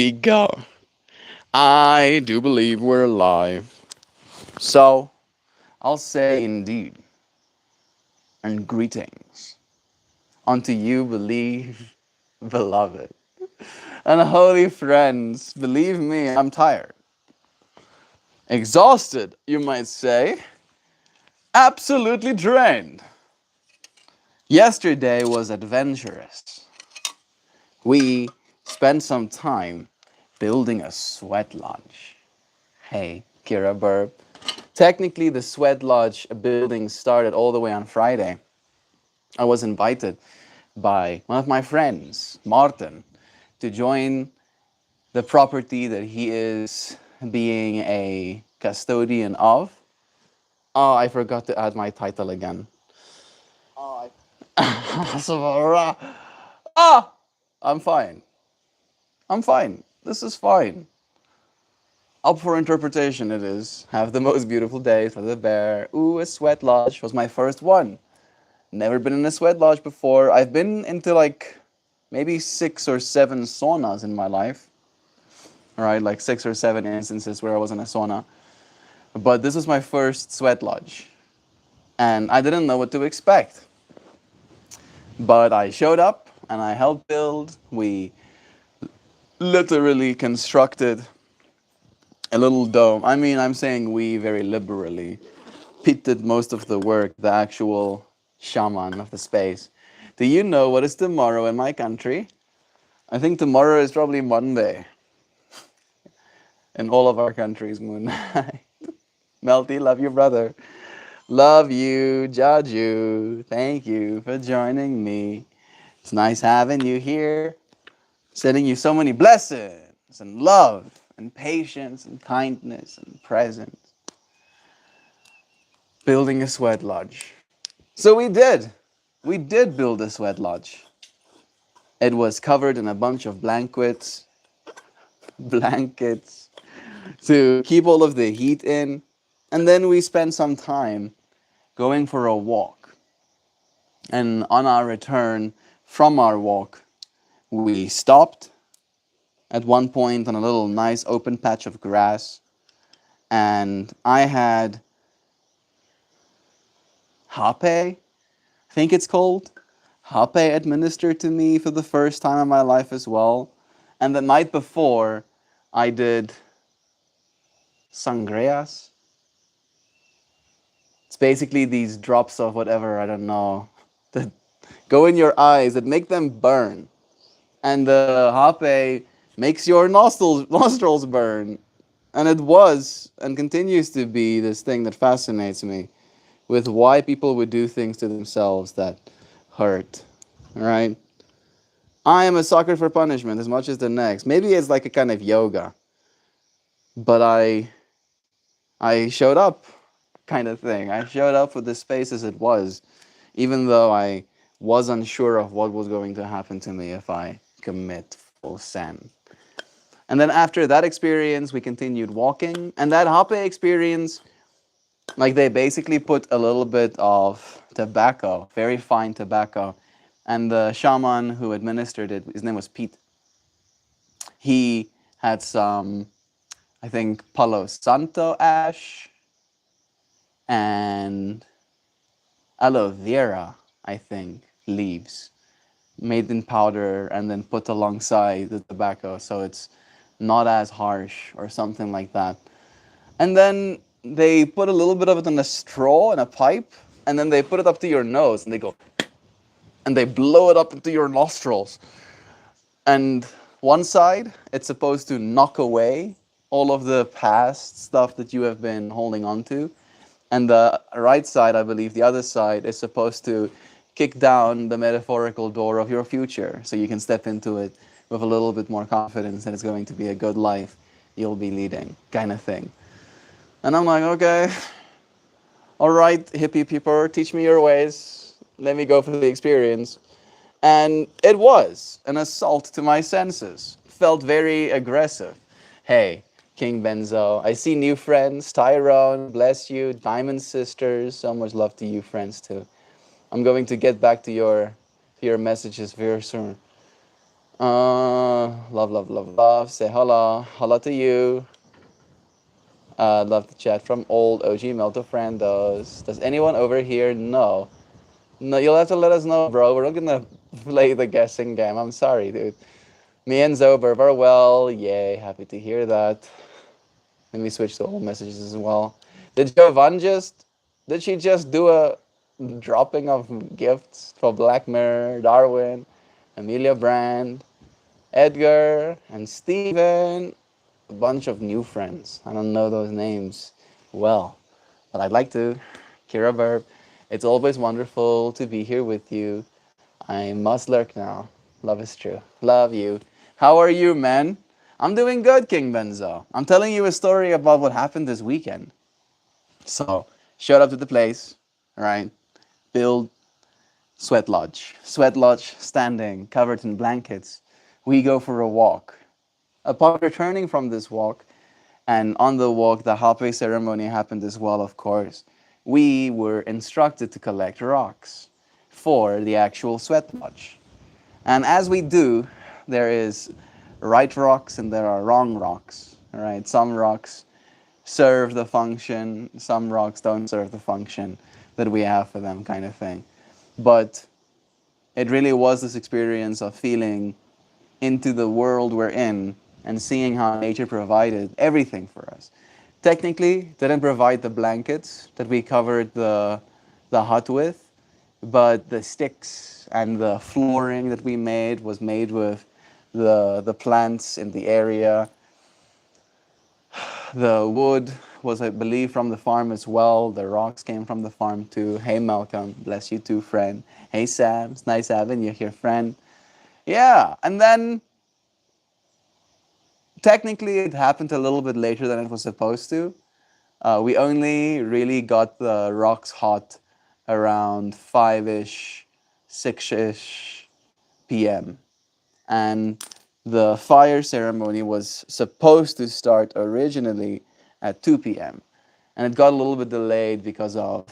we go. I do believe we're alive. So, I'll say indeed, and greetings unto you, believe, beloved, and holy friends. Believe me, I'm tired. Exhausted, you might say. Absolutely drained. Yesterday was adventurous. We spent some time building a sweat lodge. Hey, Kira Burp. Technically, the sweat lodge building started all the way on Friday. I was invited by one of my friends, Martin, to join the property that he is being a custodian of. Oh, I forgot to add my title again. Ah, I'm fine. I'm fine. This is fine. Up for interpretation it is. Have the most beautiful day for the bear. Ooh, a sweat lodge was my first one. Never been in a sweat lodge before. I've been into like maybe 6 or 7 saunas in my life. All right, like 6 or 7 instances where I was in a sauna. But this was my first sweat lodge. And I didn't know what to expect. But I showed up and I helped build. We literally constructed a little dome. I mean, I'm saying we very liberally. Pete did most of the work, the actual shaman of the space. Do you know what is tomorrow in my country? I think tomorrow is probably Monday in all of our countries, Moon. Melty, love you, brother. Love you, Jaju. Thank you for joining me. It's nice having you here, sending you so many blessings and love and patience and kindness and presence. Building a sweat lodge. So we did. We did build a sweat lodge. It was covered in a bunch of blankets to keep all of the heat in. And then we spent some time going for a walk. And on our return from our walk, we stopped at one point on a little nice open patch of grass. And I had hape, I think it's called. Hape administered to me for the first time in my life as well. And the night before, I did sangreas. It's basically these drops of whatever, I don't know, that go in your eyes that make them burn. And the hape makes your nostrils burn. And it was and continues to be this thing that fascinates me with why people would do things to themselves that hurt. All right? I am a sucker for punishment as much as the next. Maybe it's like a kind of yoga. But I showed up kind of thing. I showed up for the space as it was, even though I was unsure of what was going to happen to me if I commit full sin. And then after that experience, we continued walking. And that hape experience, like they basically put a little bit of tobacco, very fine tobacco. And the shaman who administered it, his name was Pete. He had some, I think, Palo Santo ash and aloe vera, I think, leaves made in powder and then put alongside the tobacco so it's not as harsh or something like that. And then they put a little bit of it in a straw in a pipe and then they put it up to your nose and they go and they blow it up into your nostrils. And one side, it's supposed to knock away all of the past stuff that you have been holding on to. And the right side, I believe, the other side, is supposed to kick down the metaphorical door of your future so you can step into it with a little bit more confidence that it's going to be a good life you'll be leading, kind of thing. And I'm like, okay, all right, hippie people, teach me your ways. Let me go for the experience. And it was an assault to my senses. Felt very aggressive. Hey, King Benzo, I see new friends. Tyrone, bless you. Diamond Sisters, so much love to you friends too. I'm going to get back to your messages very soon. Love, love, love, love. Say hola. Hola to you. Love the chat from old OG Melto Frandos. Does anyone over here know? No, you'll have to let us know, bro. We're not gonna play the guessing game. I'm sorry, dude. Me and Zober are well. Yay, happy to hear that. Let me switch to all messages as well. Did Jovan just? Did she just do a dropping of gifts for Black Mirror, Darwin, Amelia Brand, Edgar, and Steven? A bunch of new friends. I don't know those names well, but I'd like to. Kira Verb, it's always wonderful to be here with you. I must lurk now. Love is true. Love you. How are you, man? I'm doing good, King Benzo. I'm telling you a story about what happened this weekend. So, showed up to the place, right? Build sweat lodge. Sweat lodge standing, covered in blankets. We go for a walk. Upon returning from this walk, and on the walk, the halfway ceremony happened as well, of course. We were instructed to collect rocks for the actual sweat lodge. And as we do, there is right rocks and there are wrong rocks. Right? Some rocks serve the function, some rocks don't serve the function that we have for them, kind of thing. But it really was this experience of feeling into the world we're in and seeing how nature provided everything for us. Technically, didn't provide the blankets that we covered the hut with, but the sticks and the flooring that we made was made with the plants in the area. The wood was, I believe, from the farm as well. The rocks came from the farm too. Hey, Malcolm, bless you too, friend. Hey, Sam, it's nice having you here, friend. Yeah, and then technically it happened a little bit later than it was supposed to. We only really got the rocks hot around 5-ish, 6-ish p.m. And the fire ceremony was supposed to start originally at 2 p.m. And it got a little bit delayed because of,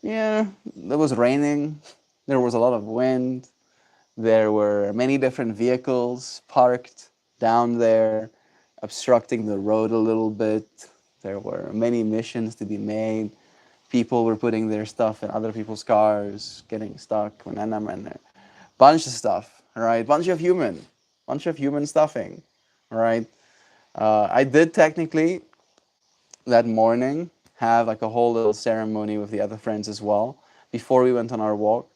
yeah, it was raining, there was a lot of wind, there were many different vehicles parked down there, obstructing the road a little bit. There were many missions to be made. People were putting their stuff in other people's cars, getting stuck, bunch of stuff, right? Bunch of human stuffing, right? I did technically that morning have like a whole little ceremony with the other friends as well before we went on our walk,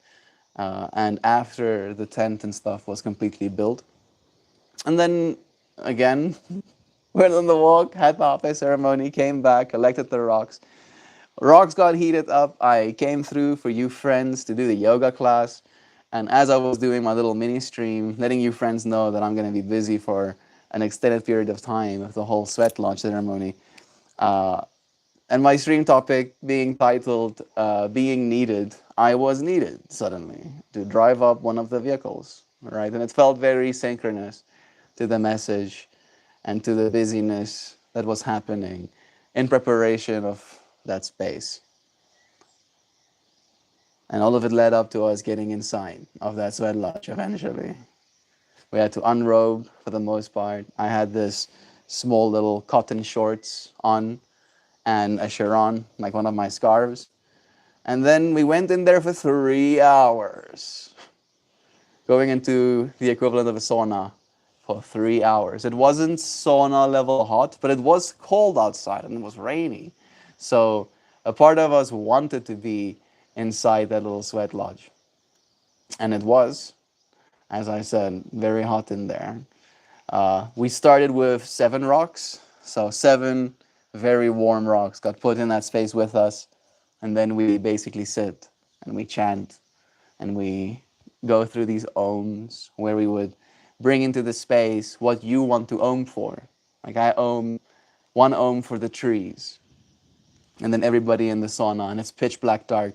and after the tent and stuff was completely built. And then again, went on the walk, had the halfway ceremony, came back, collected the rocks. Rocks got heated up. I came through for you friends to do the yoga class. And as I was doing my little mini stream, letting you friends know that I'm going to be busy for an extended period of time with the whole sweat launch ceremony. Uh, and my stream topic being titled Being Needed, I was needed suddenly to drive up one of the vehicles, right? And it felt very synchronous to the message and to the busyness that was happening in preparation of that space. And all of it led up to us getting inside of that sweat lodge eventually. We had to unrobe for the most part. I had this small little cotton shorts on and a chiron, like one of my scarves. And then we went in there for 3 hours, going into the equivalent of a sauna for 3 hours. It wasn't sauna level hot, but it was cold outside and it was rainy. So a part of us wanted to be inside that little sweat lodge. And it was, as I said, very hot in there. We started with 7 rocks, so 7 very warm rocks got put in that space with us, and then we basically sit and we chant and we go through these ohms where we would bring into the space what you want to ohm for. Like I ohm 1 ohm for the trees, and then everybody in the sauna, and it's pitch black dark,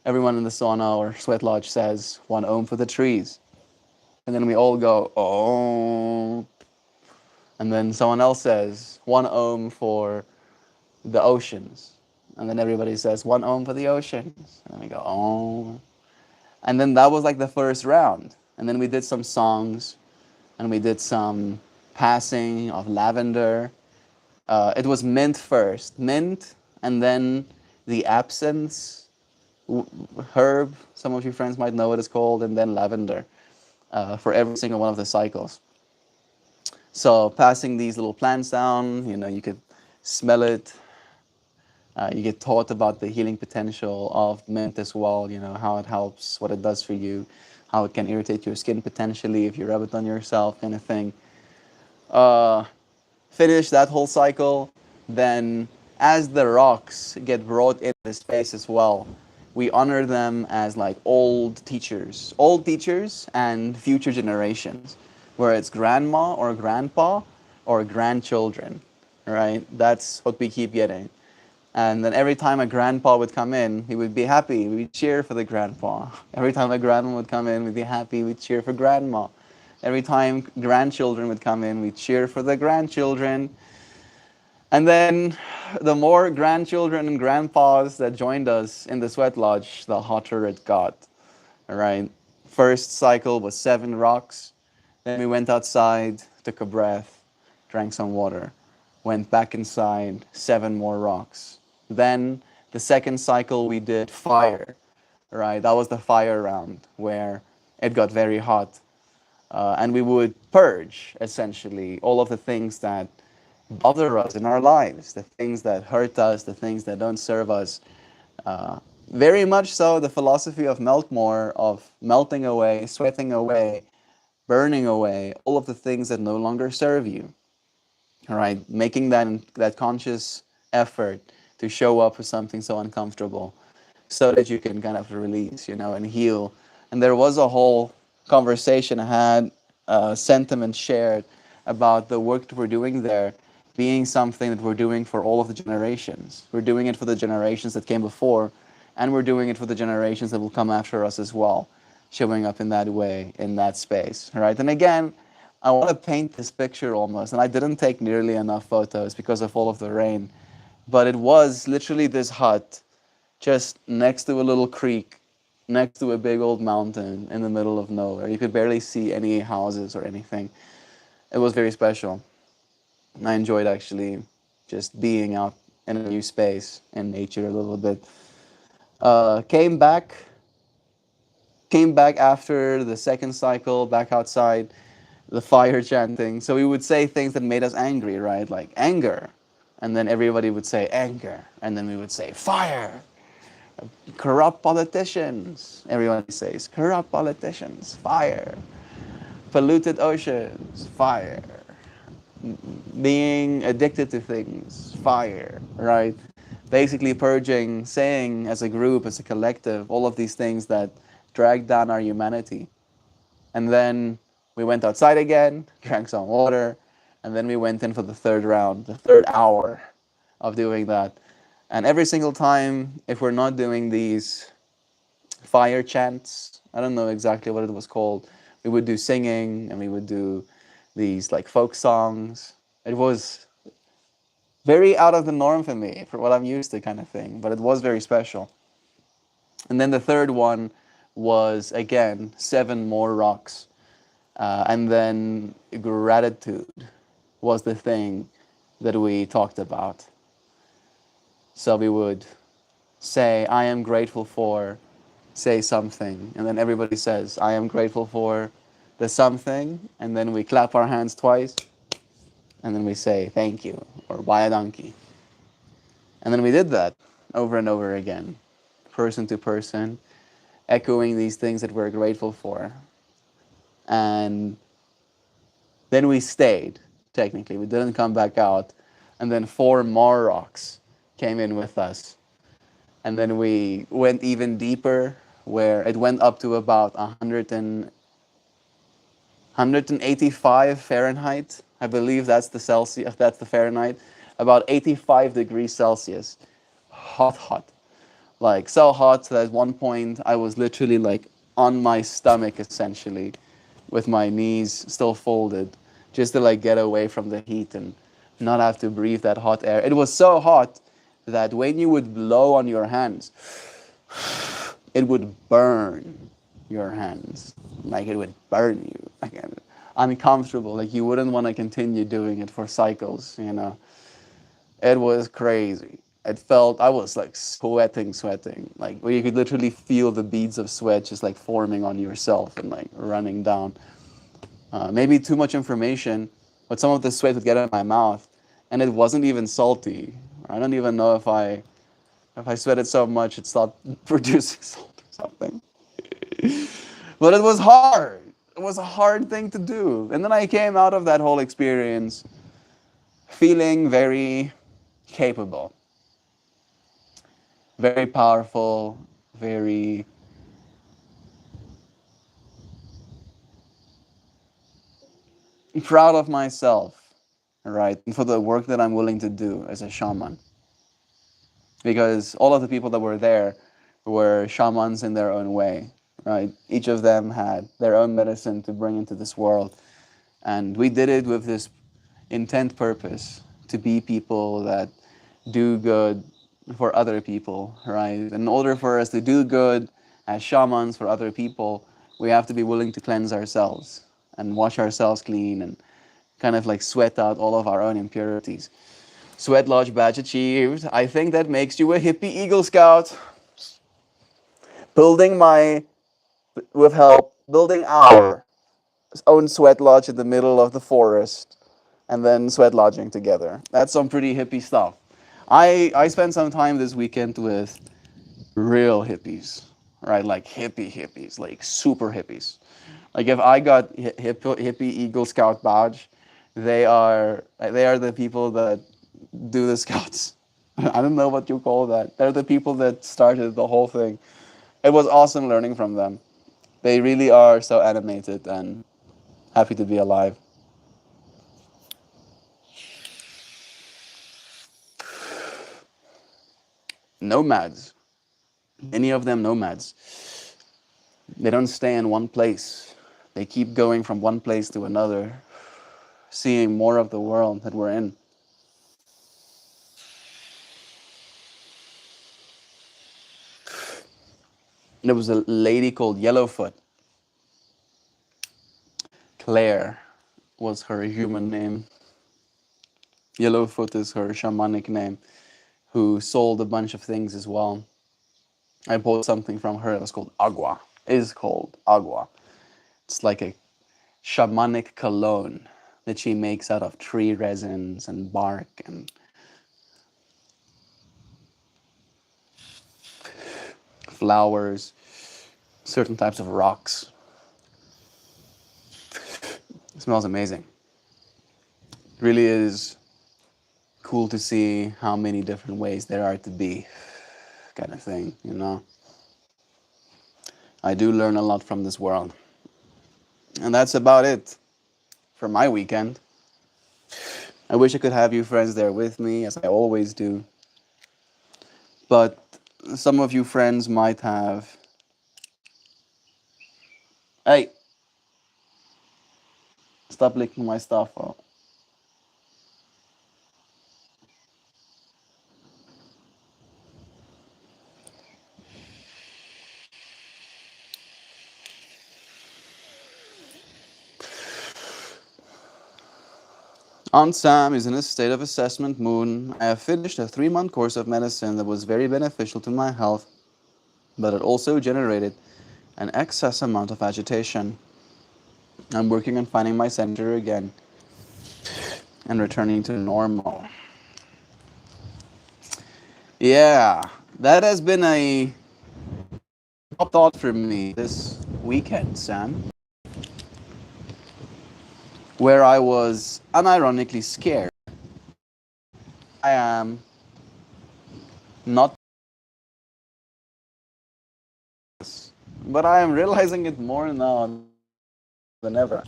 everyone in the sauna or sweat lodge says 1 ohm for the trees. And then we all go, oh. And then someone else says 1 ohm for the oceans. And then everybody says 1 ohm for the oceans. And we go, oh. And then that was like the first round. And then we did some songs, and we did some passing of lavender. It was mint first, mint, and then the absinthe herb. Some of your friends might know what it's called, and then lavender for every single one of the cycles. So passing these little plants down, you could smell it. You get taught about the healing potential of mint as well, how it helps, what it does for you, how it can irritate your skin potentially if you rub it on yourself, kind of thing. Uh, Finish that whole cycle, then as the rocks get brought into the space as well, we honor them as like old teachers and future generations, where it's grandma or grandpa or grandchildren, right? That's what we keep getting. And then every time a grandpa would come in, he would be happy. We'd cheer for the grandpa. Every time a grandma would come in, we'd be happy. We'd cheer for grandma. Every time grandchildren would come in, we'd cheer for the grandchildren. And then the more grandchildren and grandpas that joined us in the sweat lodge, the hotter it got. All right. First cycle was 7 rocks. Then we went outside, took a breath, drank some water, went back inside, 7 more rocks. Then the second cycle we did fire. Right. That was the fire round where it got very hot. And we would purge, essentially, all of the things that bother us in our lives, the things that hurt us, the things that don't serve us. Very much so the philosophy of MeltMore, of melting away, sweating away, burning away, all of the things that no longer serve you. All right, making that conscious effort to show up for something so uncomfortable so that you can kind of release, and heal. And there was a whole conversation I had, sentiment shared about the work that we're doing there being something that we're doing for all of the generations. We're doing it for the generations that came before, and we're doing it for the generations that will come after us as well, showing up in that way, in that space, right? And again, I want to paint this picture almost, and I didn't take nearly enough photos because of all of the rain, but it was literally this hut just next to a little creek, next to a big old mountain in the middle of nowhere. You could barely see any houses or anything. It was very special. I enjoyed actually just being out in a new space in nature a little bit. Came back after the second cycle, back outside, the fire chanting. So we would say things that made us angry, right? Like anger. And then everybody would say anger. And then we would say fire. Corrupt politicians. Everyone says corrupt politicians, fire. Polluted oceans, fire. Being addicted to things, fire, right? Basically purging, saying as a group, as a collective, all of these things that drag down our humanity. And then we went outside again, drank some water, and then we went in for the third round, the third hour of doing that. And every single time, if we're not doing these fire chants, I don't know exactly what it was called, we would do singing, and we would do these like folk songs. It was very out of the norm for me, for what I'm used to, kind of thing, but it was very special. And then the third one was again 7 more rocks, and then gratitude was the thing that we talked about. So we would say, I am grateful for, say something, and then everybody says, I am grateful for the something, and then we clap our hands twice, and then we say thank you or buy a donkey. And then we did that over and over again, person to person, echoing these things that we're grateful for. And then we stayed, technically. We didn't come back out. And then 4 more rocks came in with us. And then we went even deeper, where it went up to about 185 Fahrenheit. I believe that's the Celsius, that's the Fahrenheit. About 85 degrees Celsius. Hot, hot. Like so hot that at one point I was literally like on my stomach essentially, with my knees still folded, just to like get away from the heat and not have to breathe that hot air. It was so hot that when you would blow on your hands, it would burn your hands. Like it would burn you. Like uncomfortable. Like you wouldn't want to continue doing it for cycles, you know. It was crazy. It felt I was like sweating, like where you could literally feel the beads of sweat just like forming on yourself and like running down. Maybe too much information, but some of the sweat would get in my mouth, and it wasn't even salty. I don't even know if I sweated so much it stopped producing salt or something. But it was hard. It was a hard thing to do, and then I came out of that whole experience feeling very capable, very powerful, very proud of myself, right? And for the work that I'm willing to do as a shaman. Because all of the people that were there were shamans in their own way, right? Each of them had their own medicine to bring into this world. And we did it with this intent purpose to be people that do good for other people, right? In order for us to do good as shamans for other people, we have to be willing to cleanse ourselves and wash ourselves clean and kind of like sweat out all of our own impurities. Sweat Lodge badge achieved. I think that makes you a hippie Eagle Scout. Building my, with help, building our own sweat lodge in the middle of the forest and then sweat lodging together. That's some pretty hippie stuff. I spent some time this weekend with real hippies, right? Like hippies, like super hippies. Like if I got hippie Eagle Scout badge, they are the people that do the scouts. I don't know what you call that. They're the people that started the whole thing. It was awesome learning from them. They really are so animated and happy to be alive. Nomads. Many of them nomads. They don't stay in one place. They keep going from one place to another, seeing more of the world that we're in. There was a lady called Yellowfoot. Claire was her human name. Yellowfoot is her shamanic name, who sold a bunch of things as well. I bought something from her that was called Agua. Is called Agua. It's like a shamanic cologne that she makes out of tree resins and bark and flowers, certain types of rocks. It smells amazing. It really is cool to see how many different ways there are to be, kind of thing, you know. I do learn a lot from this world. And that's about it for my weekend. I wish I could have you friends there with me, as I always do. But some of you friends might have... Hey, stop licking my stuff. Oh. Aunt Sam is in a state of assessment mood. I have finished a 3-month course of medicine that was very beneficial to my health, but it also generated an excess amount of agitation. I'm working on finding my center again and returning to normal. Yeah, that has been a top thought for me this weekend, Sam, where I was unironically scared. I am not, but I am realizing it more now than ever.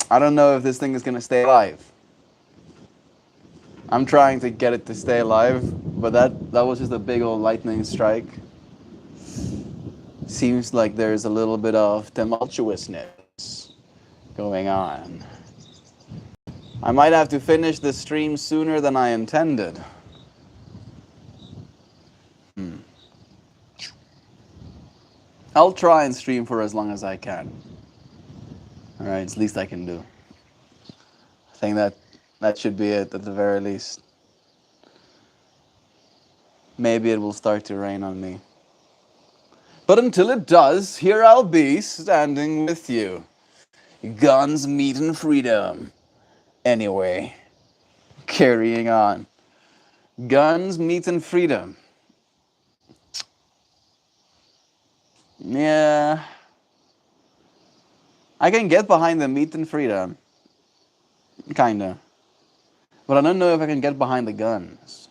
I don't know if this thing is going to stay alive. I'm trying to get it to stay alive, but that was just a big old lightning strike. Seems like there's a little bit of tumultuousness going on. I might have to finish the stream sooner than I intended. I'll try and stream for as long as I can. All right, it's the least I can do. I think that should be it at the very least. Maybe it will start to rain on me. But until it does, here I'll be, standing with you. Guns, meat, and freedom. Anyway, carrying on. Guns, meat, and freedom. Yeah. I can get behind the meat and freedom. Kinda. But I don't know if I can get behind the guns.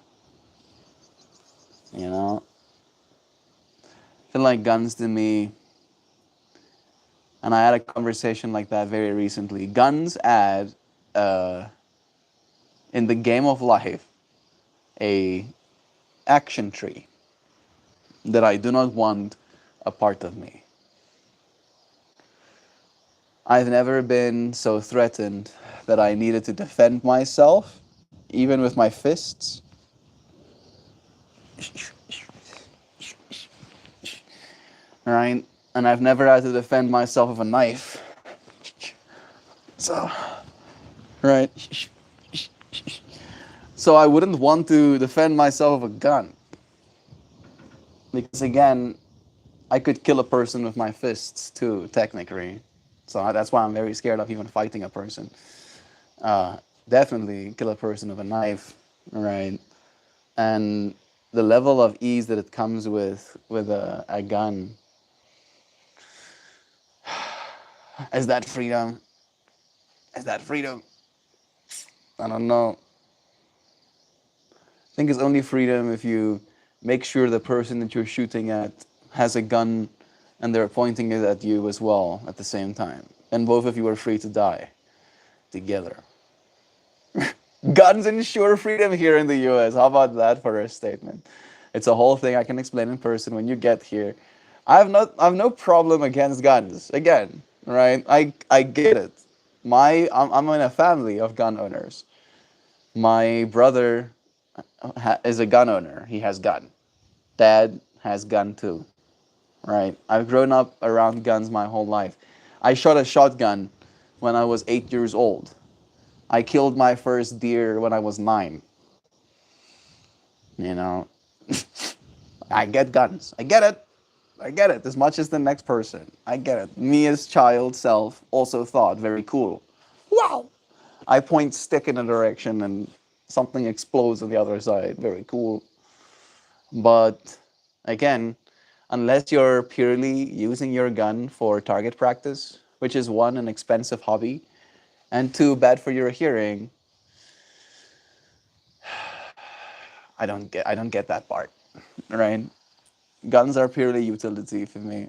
You know? I feel like guns to me, and I had a conversation like that very recently. Guns add, in the game of life, a action tree that I do not want a part of me. I've never been so threatened that I needed to defend myself, even with my fists. Right? And I've never had to defend myself with a knife. So, right? So I wouldn't want to defend myself with a gun. Because again, I could kill a person with my fists too, technically. So that's why I'm very scared of even fighting a person. Definitely kill a person with a knife, right? And the level of ease that it comes with a gun, is that freedom? Is that freedom? I don't know. I think it's only freedom if you make sure the person that you're shooting at has a gun and they're pointing it at you as well at the same time. And both of you are free to die together. Guns ensure freedom here in the US. How about that for a statement? It's a whole thing I can explain in person when you get here. I've no problem against guns. Again, right? I get it. I'm in a family of gun owners. My brother is a gun owner. He has gun. Dad has gun too. Right? I've grown up around guns my whole life. I shot a shotgun when I was 8 years old. I killed my first deer when I was 9. You know, I get guns. I get it. I get it. As much as the next person. I get it. Me as child self also thought, very cool. Wow. I point stick in a direction and something explodes on the other side. Very cool. But again, unless you're purely using your gun for target practice, which is one, an expensive hobby, and two, bad for your hearing, I don't get that part, right? Guns are purely utility for me.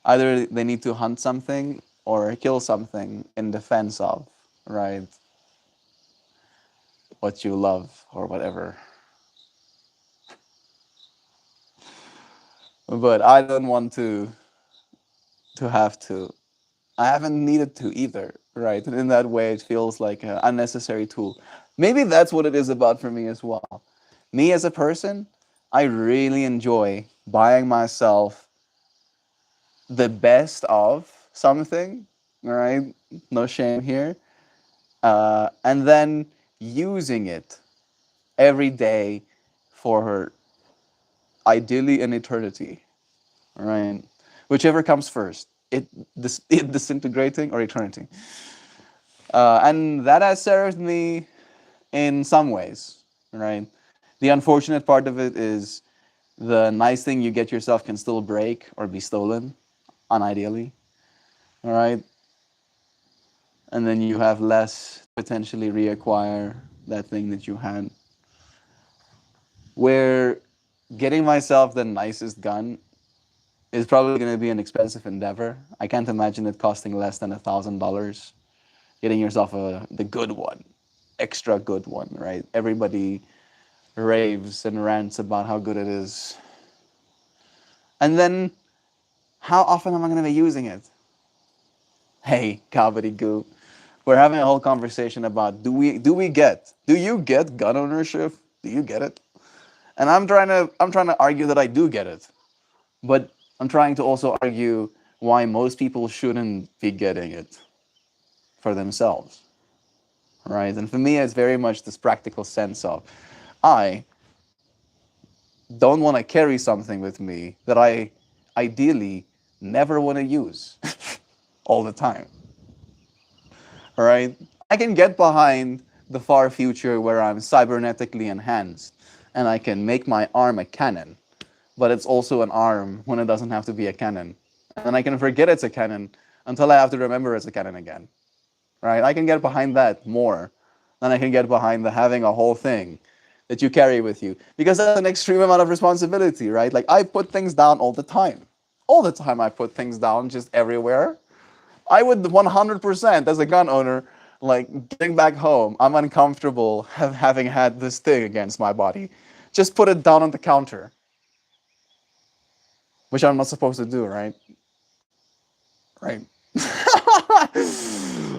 Either they need to hunt something or kill something in defense of, right, what you love or whatever. But I don't want to have to. I haven't needed to either, right? And in that way, it feels like an unnecessary tool. Maybe that's what it is about for me as well. Me as a person, I really enjoy buying myself the best of something, right? No shame here. And then using it every day for ideally an eternity, right? Whichever comes first, it disintegrating or eternity. And that has served me in some ways, right? The unfortunate part of it is the nice thing you get yourself can still break or be stolen, unideally, all right? And then you have less to potentially reacquire that thing that you had. Where getting myself the nicest gun is probably going to be an expensive endeavor. I can't imagine it costing less than $1,000. Getting yourself the good one, extra good one, right? Everybody raves and rants about how good it is. And then, how often am I going to be using it? Hey, gobbledygoo. We're having a whole conversation about do you get gun ownership? Do you get it? And I'm trying to argue that I do get it. But I'm trying to also argue why most people shouldn't be getting it for themselves. Right? And for me it's very much this practical sense of I don't want to carry something with me that I ideally never want to use all the time. All right? I can get behind the far future where I'm cybernetically enhanced and I can make my arm a cannon, but it's also an arm when it doesn't have to be a cannon. And then I can forget it's a cannon until I have to remember it's a cannon again. Right? I can get behind that more than I can get behind the having a whole thing that you carry with you. Because that's an extreme amount of responsibility, right? Like I put things down all the time. All the time I put things down just everywhere. I would 100% as a gun owner, like getting back home, I'm uncomfortable having had this thing against my body. Just put it down on the counter, which I'm not supposed to do, right? Right.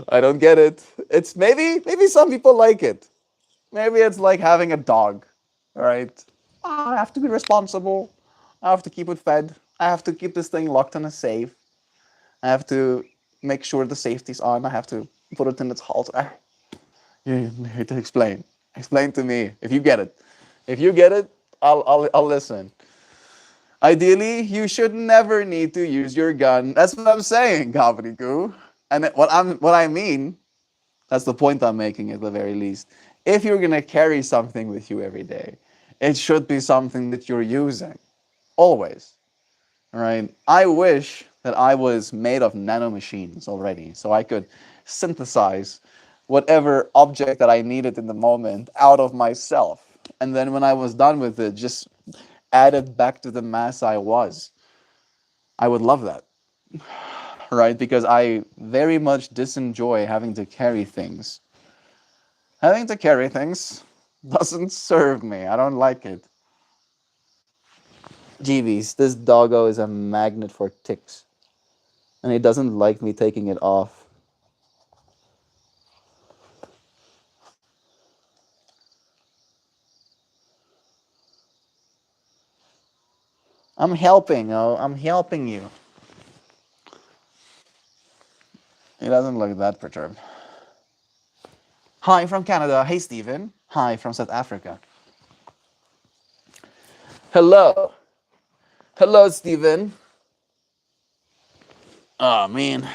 I don't get it. It's maybe some people like it. Maybe it's like having a dog, right? I have to be responsible. I have to keep it fed. I have to keep this thing locked in a safe. I have to make sure the safety's on. I have to put it in its halter. You need to explain. Explain to me if you get it. If you get it, I'll listen. Ideally, you should never need to use your gun. That's what I'm saying, Goo. And what I mean, that's the point I'm making at the very least. If you're gonna carry something with you every day, it should be something that you're using. Always. Right? I wish that I was made of nanomachines already, so I could synthesize whatever object that I needed in the moment out of myself. And then when I was done with it, just add it back to the mass I was. I would love that. Right? Because I very much disenjoy having to carry things. Having to carry things doesn't serve me. I don't like it. Jeebies, this doggo is a magnet for ticks. And he doesn't like me taking it off. I'm helping, oh, I'm helping you. He doesn't look that perturbed. Hi from Canada. Hey, Stephen. Hi from South Africa. Hello. Hello, Stephen. Oh, man.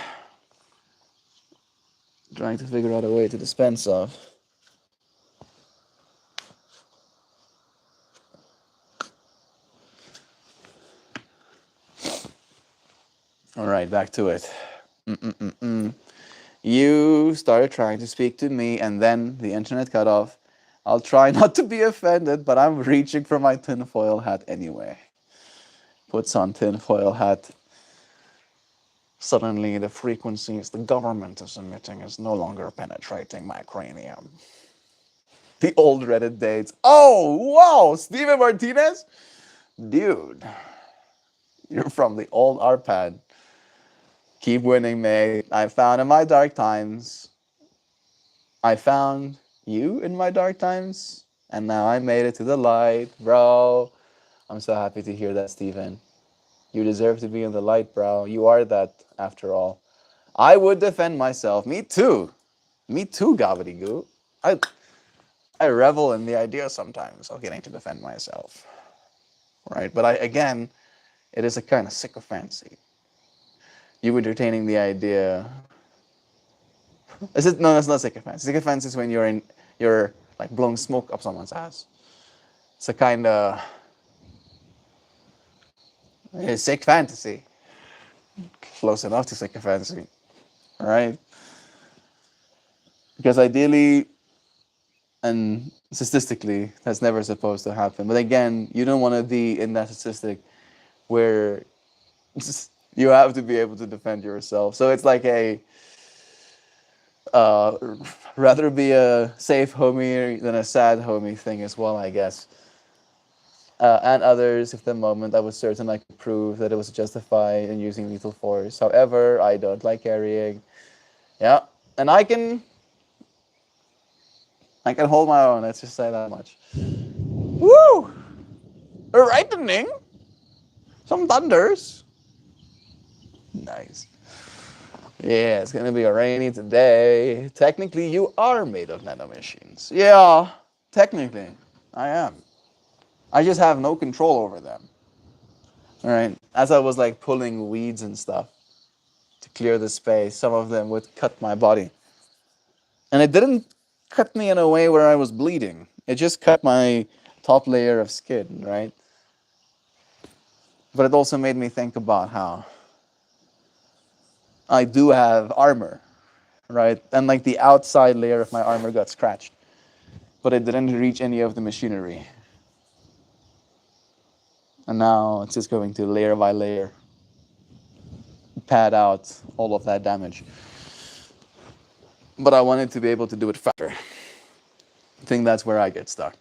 Trying to figure out a way to dispense of. All right, back to it. You started trying to speak to me, and then the internet cut off. I'll try not to be offended, but I'm reaching for my tinfoil hat anyway. Puts on tinfoil hat. Suddenly, the frequencies the government is emitting is no longer penetrating my cranium. The old Reddit dates. Oh, wow, Steven Martinez? Dude, you're from the old RPAD. Keep winning, mate. I found in my dark times. I found you in my dark times, and now I made it to the light, bro. I'm so happy to hear that, Steven. You deserve to be in the light, bro. You are that, after all. I would defend myself. Me too. Me too, Gobbledygoo. I revel in the idea sometimes of getting to defend myself. Right? But again, it is a kind of sycophancy. You entertaining the idea. Is it? No, that's not sycophancy. Sycophancy is when you're like blowing smoke up someone's ass. It's a kind of sick fantasy. Close enough to sycophancy. Right? Because ideally and statistically, that's never supposed to happen. But again, you don't want to be in that statistic where you have to be able to defend yourself. So it's like uh, rather be a safe homie than a sad homie thing as well, I guess. And others, if the moment I was certain I could prove that it was justified in using lethal force. However, I don't like carrying. Yeah, And I can hold my own, let's just say that much. Woo! Lightning? Some thunders. Nice. Yeah, it's gonna be a rainy today. Technically, you are made of nanomachines. Yeah, technically, I am. I just have no control over them. All right. As I was like pulling weeds and stuff to clear the space, some of them would cut my body. And it didn't cut me in a way where I was bleeding. It just cut my top layer of skin, right? But it also made me think about how I do have armor, right? And like the outside layer of my armor got scratched, but it didn't reach any of the machinery. And now it's just going to layer by layer pad out all of that damage. But I wanted to be able to do it faster. I think that's where I get stuck,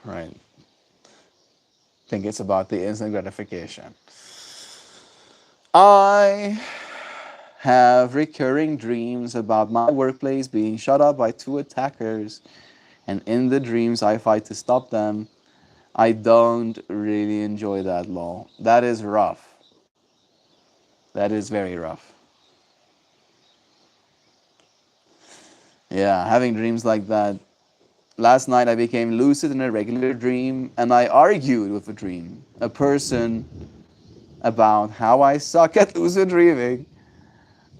right? I think it's about the instant gratification. I have recurring dreams about my workplace being shot up by 2 attackers, and in the dreams I fight to stop them. I don't really enjoy that, lol. That is rough. That is very rough. Yeah, having dreams like that. Last night I became lucid in a regular dream, and I argued with a dream, a person, about how I suck at lucid dreaming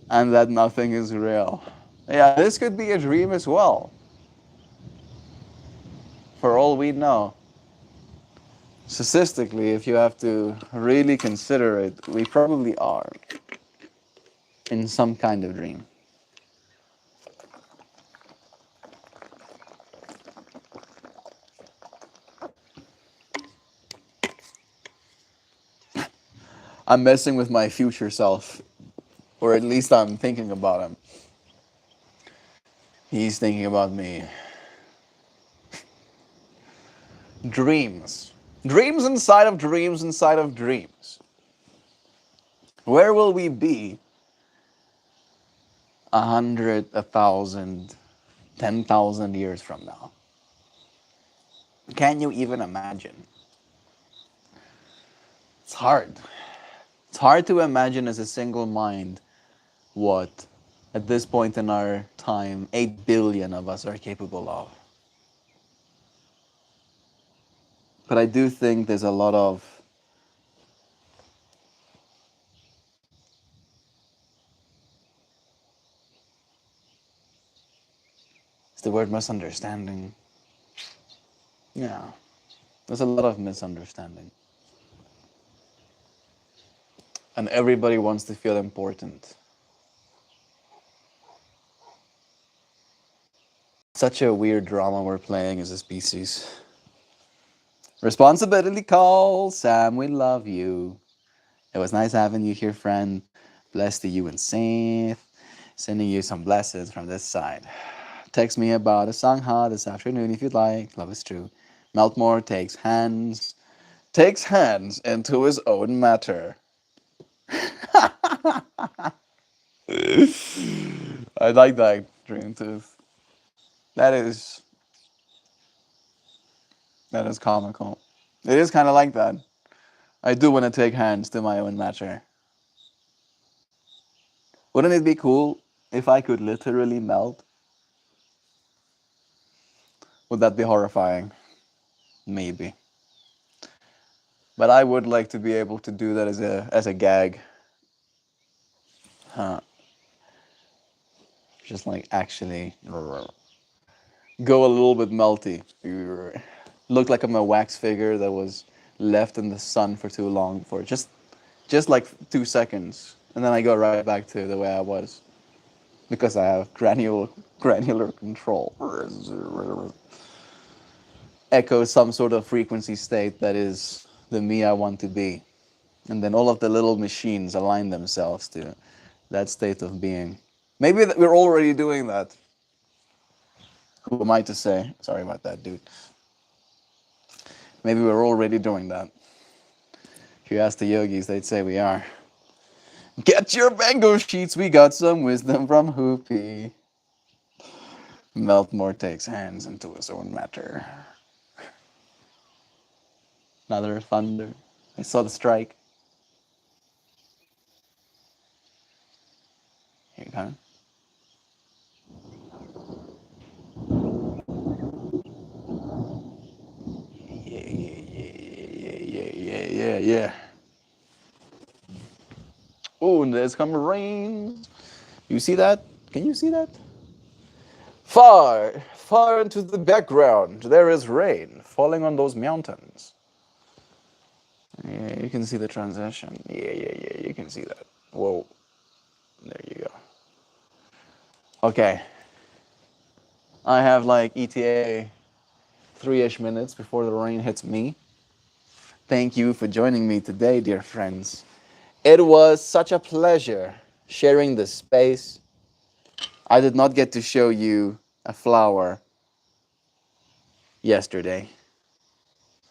and that nothing is real. Yeah, this could be a dream as well, for all we know. Statistically, if you have to really consider it, we probably are in some kind of dream. I'm messing with my future self, or at least I'm thinking about him. He's thinking about me. Dreams. Dreams inside of dreams inside of dreams. Where will we be 100, 1,000, 10,000 years from now? Can you even imagine? It's hard. It's hard to imagine as a single mind what, at this point in our time, 8 billion of us are capable of. But I do think there's a lot of is the word misunderstanding? Yeah. There's a lot of misunderstanding. And everybody wants to feel important. Such a weird drama we're playing as a species. Responsibility call. Sam, we love you. It was nice having you here, friend. Blessed to you and Saint. Sending you some blessings from this side. Text me about a sangha this afternoon if you'd like. Love is true. MeltMore takes hands into his own matter. I like that dream too. That is comical. It is kind of like that. I do want to take hands to my own matter. Wouldn't it be cool if I could literally melt? Would that be horrifying? Maybe. But I would like to be able to do that as a gag. Huh. Just like actually go a little bit melty. Look like I'm a wax figure that was left in the sun for too long for just like 2 seconds, and then I go right back to the way I was because I have granular control. Echo some sort of frequency state that is the me I want to be, and then all of the little machines align themselves to that state of being. Maybe we're already doing that. Who am I to say? Sorry about that, dude. Maybe we're already doing that. If you ask the yogis, they'd say we are. Get your mango sheets, we got some wisdom from Hoopy. Meltmore takes hands into his own matter. Another thunder. I saw the strike. Here you go. Yeah, yeah, yeah, yeah, yeah, yeah, yeah. Oh, and there's come rain. You see that? Can you see that? Far, far into the background, there is rain falling on those mountains. Yeah, you can see the transition. Yeah, yeah, yeah, you can see that. Whoa. There you go. Okay. I have like ETA 3-ish minutes before the rain hits me. Thank you for joining me today, dear friends. It was such a pleasure sharing this space. I did not get to show you a flower yesterday.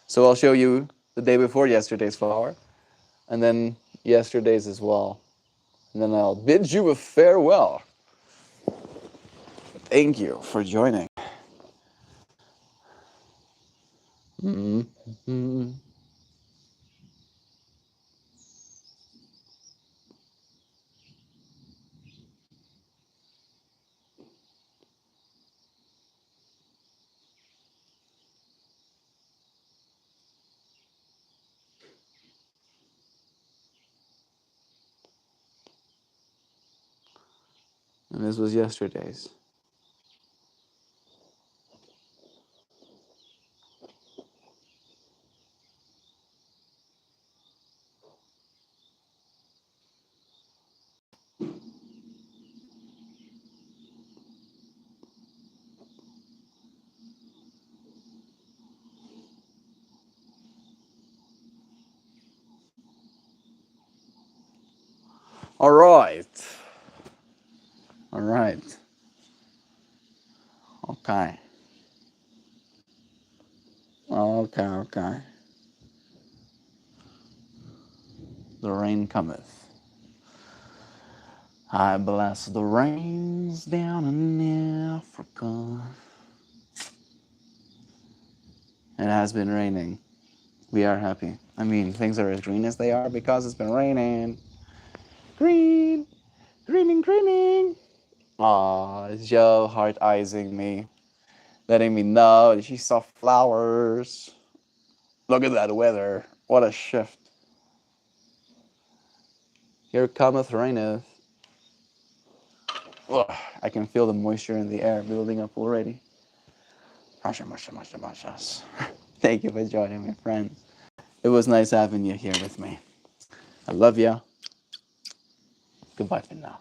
So I'll show you the day before yesterday's flower, and then yesterday's as well. And then I'll bid you a farewell. Thank you for joining. Mm-hmm. And this was yesterday's. All right. All right. Okay. Okay, okay. The rain cometh. I bless the rains down in Africa. It has been raining. We are happy. I mean, things are as green as they are because it's been raining. Green, greening, greening. Aw, Joe heart-eyesing me, letting me know that she saw flowers. Look at that weather. What a shift. Here cometh reigneth. Ugh, I can feel the moisture in the air building up already. Thank you for joining me, friends. It was nice having you here with me. I love you. Goodbye for now.